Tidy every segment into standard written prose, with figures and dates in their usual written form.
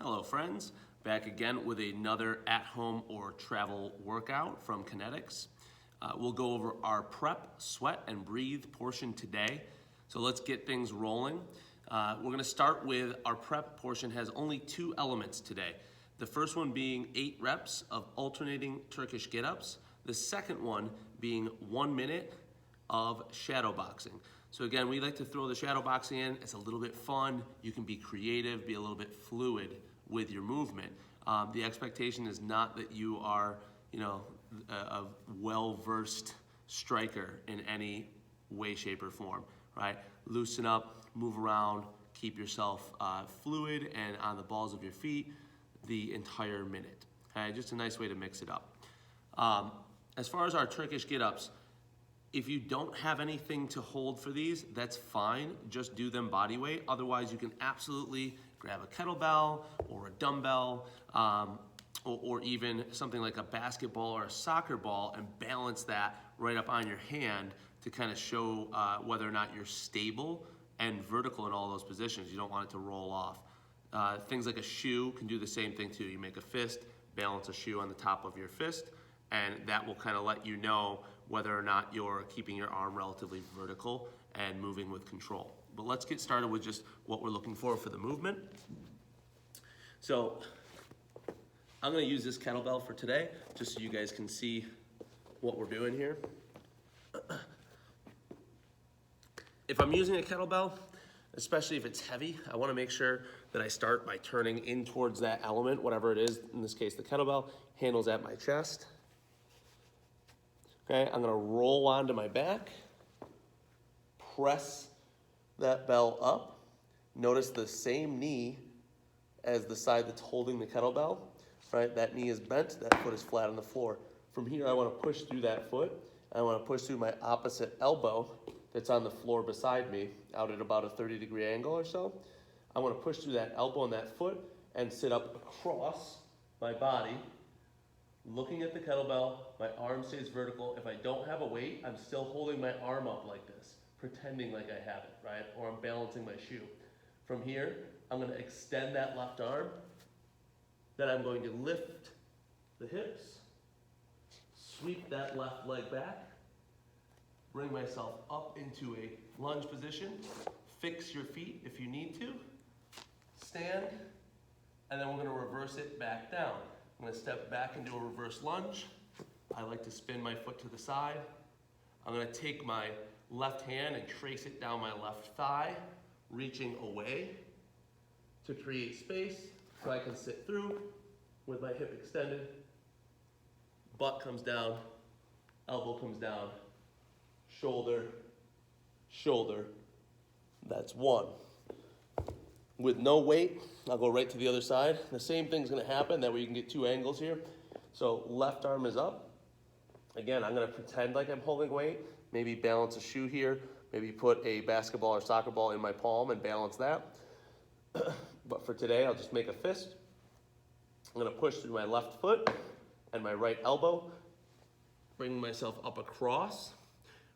Hello friends, back again with another at-home or travel workout from Kinetics. We'll go over our prep, sweat, and breathe portion today. So let's get things rolling. We're gonna start with our prep portion has only 2 elements today. The first one being 8 reps of alternating Turkish get-ups. The second one being 1 minute of shadow boxing. So again, we like to throw the shadow boxing in. It's a little bit fun. You can be creative, be a little bit fluid with your movement. The expectation is not that you are, a well-versed striker in any way, shape, or form, right? Loosen up, move around, keep yourself fluid and on the balls of your feet the entire minute. Okay, just a nice way to mix it up. As far as our Turkish get-ups, if you don't have anything to hold for these, that's fine. Just do them body weight. Otherwise, you can absolutely grab a kettlebell or a dumbbell or even something like a basketball or a soccer ball and balance that right up on your hand to kind of show whether or not you're stable and vertical in all those positions. You don't want it to roll off. Things like a shoe can do the same thing too. You make a fist, balance a shoe on the top of your fist, and that will kind of let you know whether or not you're keeping your arm relatively vertical and moving with control. But let's get started with just what we're looking for the movement. So I'm gonna use this kettlebell for today, just so you guys can see what we're doing here. If I'm using a kettlebell, especially if it's heavy, I wanna make sure that I start by turning in towards that element, whatever it is, in this case the kettlebell, handles at my chest. Okay, I'm gonna roll onto my back, press that bell up. Notice the same knee as the side that's holding the kettlebell, right? That knee is bent, that foot is flat on the floor. From here, I wanna push through that foot. I wanna push through my opposite elbow that's on the floor beside me, out at about a 30-degree angle or so. I wanna push through that elbow and that foot and sit up across my body, looking at the kettlebell, my arm stays vertical. If I don't have a weight, I'm still holding my arm up like this, pretending like I have it, right? Or I'm balancing my shoe. From here, I'm gonna extend that left arm. Then I'm going to lift the hips, sweep that left leg back, bring myself up into a lunge position, fix your feet if you need to, stand, and then we're gonna reverse it back down. I'm gonna step back into a reverse lunge. I like to spin my foot to the side. I'm gonna take my left hand and trace it down my left thigh, reaching away to create space so I can sit through with my hip extended. Butt comes down, elbow comes down, shoulder, shoulder. That's 1. With no weight, I'll go right to the other side. The same thing's gonna happen, that way you can get 2 angles here. So left arm is up. Again, I'm gonna pretend like I'm holding weight, maybe balance a shoe here, maybe put a basketball or soccer ball in my palm and balance that. But for today, I'll just make a fist. I'm gonna push through my left foot and my right elbow, bring myself up across.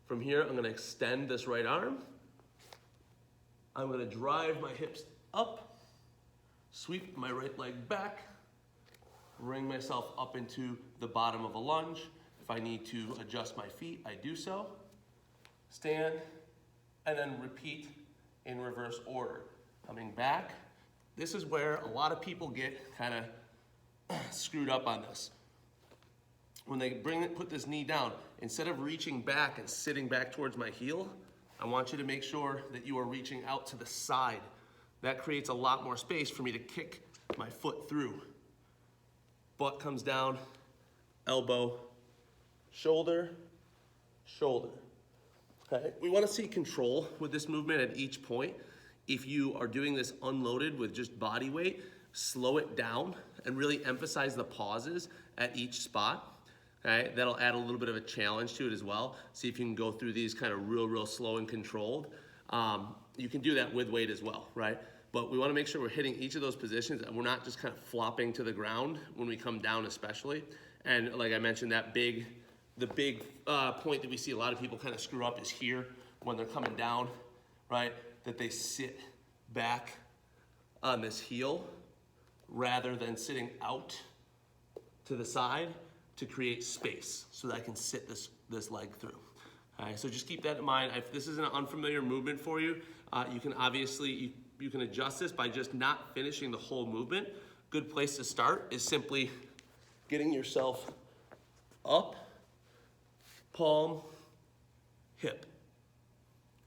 From here, I'm gonna extend this right arm. I'm gonna drive my hips up, sweep my right leg back, bring myself up into the bottom of a lunge. If I need to adjust my feet, I do so. Stand, and then repeat in reverse order. Coming back. This is where a lot of people get kind of screwed up on this. When they put this knee down, instead of reaching back and sitting back towards my heel, I want you to make sure that you are reaching out to the side. That creates a lot more space for me to kick my foot through. Butt comes down, elbow, shoulder, shoulder. Okay? We want to see control with this movement at each point. If you are doing this unloaded with just body weight, slow it down and really emphasize the pauses at each spot. Okay? That'll add a little bit of a challenge to it as well. See if you can go through these kind of real slow and controlled. You can do that with weight as well, right? But we want to make sure we're hitting each of those positions and we're not just kind of flopping to the ground when we come down especially. And like I mentioned, the big point that we see a lot of people kind of screw up is here when they're coming down, right? That they sit back on this heel rather than sitting out to the side to create space so that I can sit this leg through. All right, so just keep that in mind. If this is an unfamiliar movement for you, you can obviously, you can adjust this by just not finishing the whole movement. Good place to start is simply getting yourself up, palm, hip.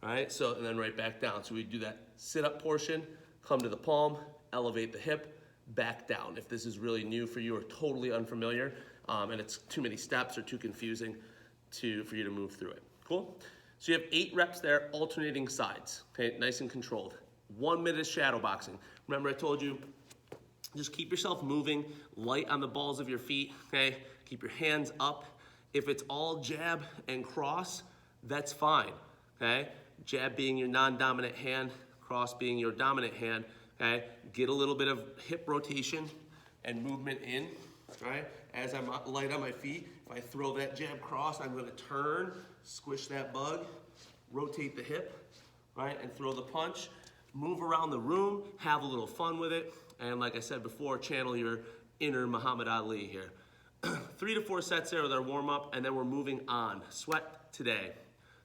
All right, so, and then right back down. So we do that sit up portion, come to the palm, elevate the hip, back down. If this is really new for you or totally unfamiliar, and it's too many steps or too confusing for you to move through it. Cool? So you have 8 reps there, alternating sides, okay, nice and controlled. 1 minute of shadow boxing. Remember I told you, just keep yourself moving, light on the balls of your feet, okay? Keep your hands up. If it's all jab and cross, that's fine, okay? Jab being your non-dominant hand, cross being your dominant hand, okay? Get a little bit of hip rotation and movement in, right? As I'm light on my feet, if I throw that jab cross, I'm gonna turn, squish that bug, rotate the hip, right? And throw the punch. Move around the room, have a little fun with it. And like I said before, channel your inner Muhammad Ali here. 3 to 4 sets there with our warm up, and then we're moving on. Sweat today,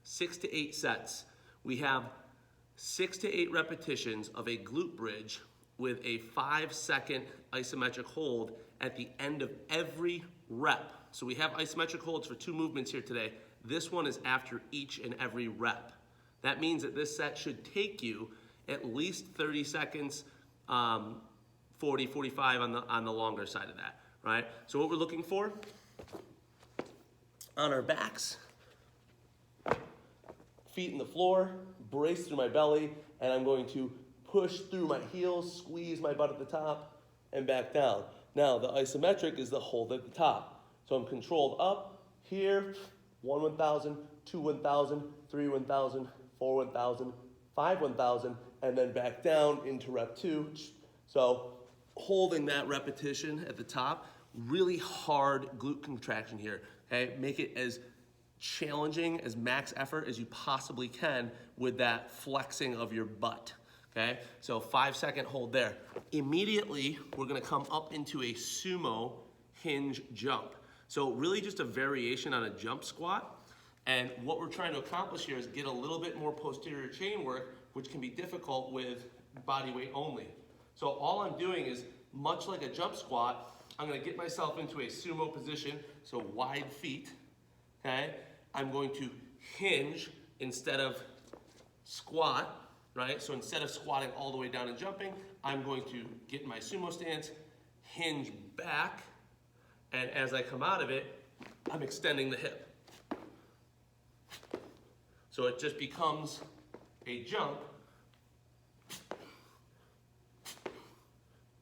6 to 8 sets. We have 6 to 8 repetitions of a glute bridge with a 5-second isometric hold at the end of every rep. So we have isometric holds for 2 movements here today. This one is after each and every rep. That means that this set should take you at least 30 seconds, 40, 45 on the longer side of that, right? So what we're looking for on our backs, feet in the floor, brace through my belly, and I'm going to push through my heels, squeeze my butt at the top, and back down. Now, the isometric is the hold at the top. So I'm controlled up, here, 1 1,000, 2 1,000, 3 1,000, 4 1,000, 5 1,000, and then back down into rep 2. So holding that repetition at the top, really hard glute contraction here, okay? Make it as challenging, as max effort as you possibly can with that flexing of your butt, okay? So 5-second hold there. Immediately, we're gonna come up into a sumo hinge jump. So really just a variation on a jump squat. And what we're trying to accomplish here is get a little bit more posterior chain work, which can be difficult with body weight only. So all I'm doing is, much like a jump squat, I'm gonna get myself into a sumo position, so wide feet, okay? I'm going to hinge instead of squat, right? So instead of squatting all the way down and jumping, I'm going to get in my sumo stance, hinge back, and as I come out of it, I'm extending the hip. So it just becomes a jump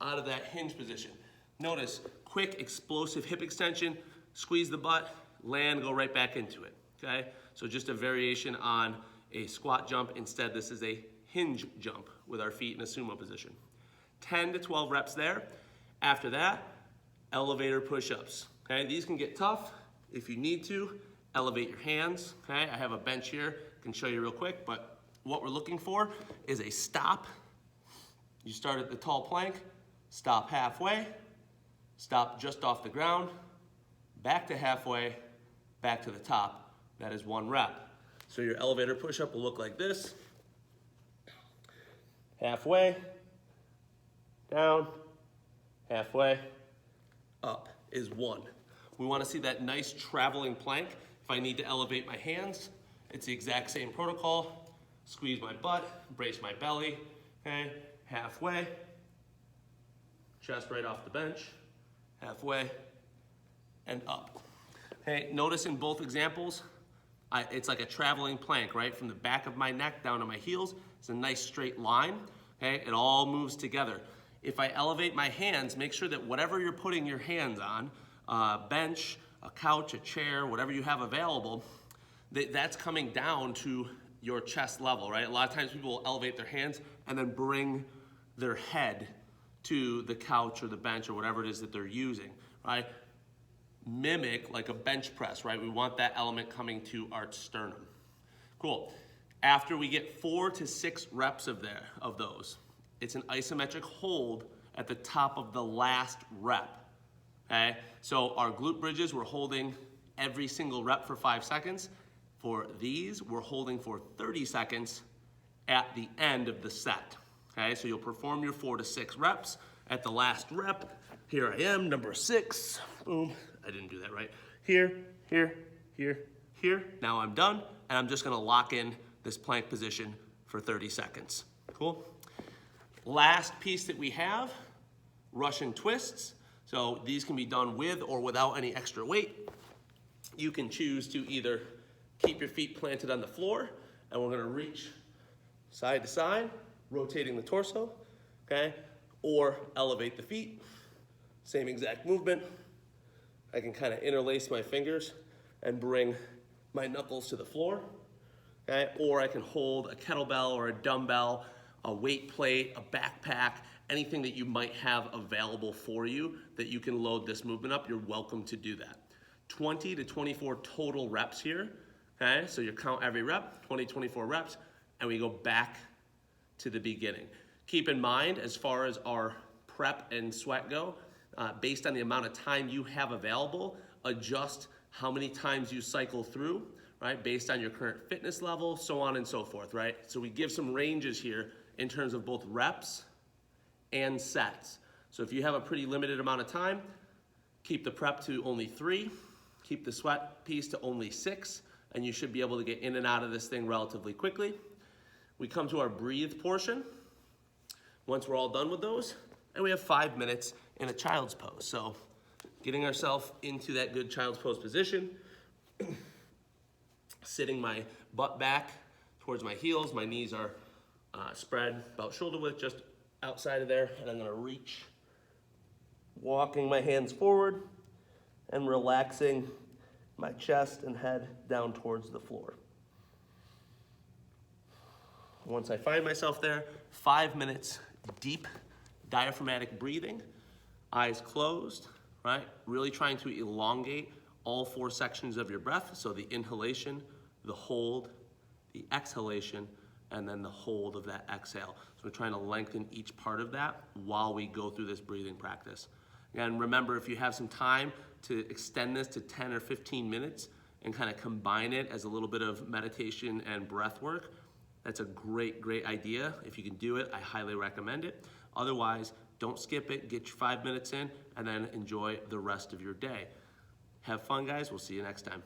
out of that hinge position. Notice, quick, explosive hip extension, squeeze the butt, land, go right back into it, okay? So just a variation on a squat jump. Instead, this is a hinge jump with our feet in a sumo position. 10 to 12 reps there. After that, elevator push-ups, okay? These can get tough. If you need to, elevate your hands, okay? I have a bench here, can show you real quick, but what we're looking for is a stop. You start at the tall plank, stop halfway, stop just off the ground, back to halfway, back to the top. That is 1 rep. So your elevator push-up will look like this. Halfway, down, halfway, up is 1. We want to see that nice traveling plank. If I need to elevate my hands, it's the exact same protocol. Squeeze my butt, brace my belly, okay? Halfway, chest right off the bench, halfway, and up. Okay, notice in both examples, it's like a traveling plank, right? From the back of my neck down to my heels, it's a nice straight line, okay? It all moves together. If I elevate my hands, make sure that whatever you're putting your hands on, bench, a couch, a chair, whatever you have available, that's coming down to your chest level, right? A lot of times people will elevate their hands and then bring their head to the couch or the bench or whatever it is that they're using, right? Mimic like a bench press, right? We want that element coming to our sternum. Cool. After we get 4 to 6 reps of those, it's an isometric hold at the top of the last rep, okay? So our glute bridges, we're holding every single rep for 5 seconds. For these, we're holding for 30 seconds at the end of the set, okay? So you'll perform your 4 to 6 reps. At the last rep, here I am, number 6, boom. I didn't do that right. Here, here, here, here. Now I'm done, and I'm just gonna lock in this plank position for 30 seconds. Cool? Last piece that we have, Russian twists. So these can be done with or without any extra weight. You can choose to either keep your feet planted on the floor, and we're gonna reach side to side, rotating the torso, okay? Or elevate the feet, same exact movement. I can kind of interlace my fingers and bring my knuckles to the floor, okay? Or I can hold a kettlebell or a dumbbell, a weight plate, a backpack, anything that you might have available for you that you can load this movement up, you're welcome to do that. 20 to 24 total reps here, okay? So you count every rep, 20, 24 reps, and we go back to the beginning. Keep in mind, as far as our prep and sweat go, based on the amount of time you have available, adjust how many times you cycle through, right? Based on your current fitness level, so on and so forth, right? So we give some ranges here in terms of both reps and sets. So if you have a pretty limited amount of time, keep the prep to only 3, keep the sweat piece to only 6, and you should be able to get in and out of this thing relatively quickly. We come to our breathe portion. Once we're all done with those, and we have 5 minutes in a child's pose. So getting ourselves into that good child's pose position, sitting my butt back towards my heels, my knees are spread about shoulder width, just outside of there, and I'm gonna reach, walking my hands forward and relaxing my chest and head down towards the floor. Once I find myself there, 5 minutes, deep diaphragmatic breathing, eyes closed, right? Really trying to elongate all 4 sections of your breath. So the inhalation, the hold, the exhalation, and then the hold of that exhale. So we're trying to lengthen each part of that while we go through this breathing practice. And remember, if you have some time to extend this to 10 or 15 minutes and kind of combine it as a little bit of meditation and breath work, that's a great, great idea. If you can do it, I highly recommend it. Otherwise, don't skip it, get your 5 minutes in, and then enjoy the rest of your day. Have fun, guys. We'll see you next time.